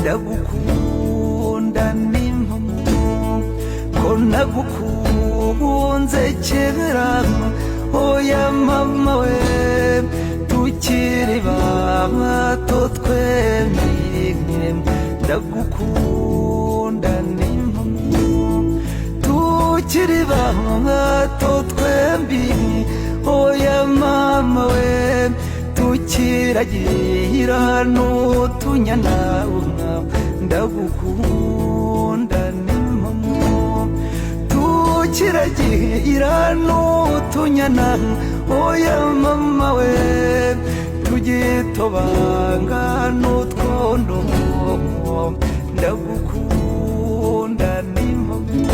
ndagukunda n'impamo ko nagukunze kera oya mama we tukiri bato twembi ndagukunda n'impamo tukiri bato twembi oya mama we tukiragira n'utunyana ndagukunda n'impamo tukiragira n'utunyana oya mama we tugitobanga n'utwondo ndagukunda n'impamo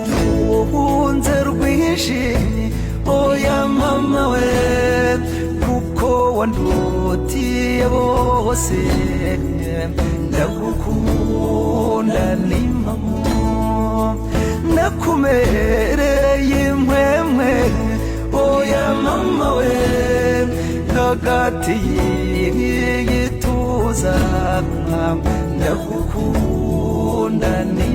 nagukunze rwinshi oya mama we kuko wandutiye bose ndagukunda n'impamo nakumereye impwemwe oya mama we hagati y'igituza ndagukunda n'impamo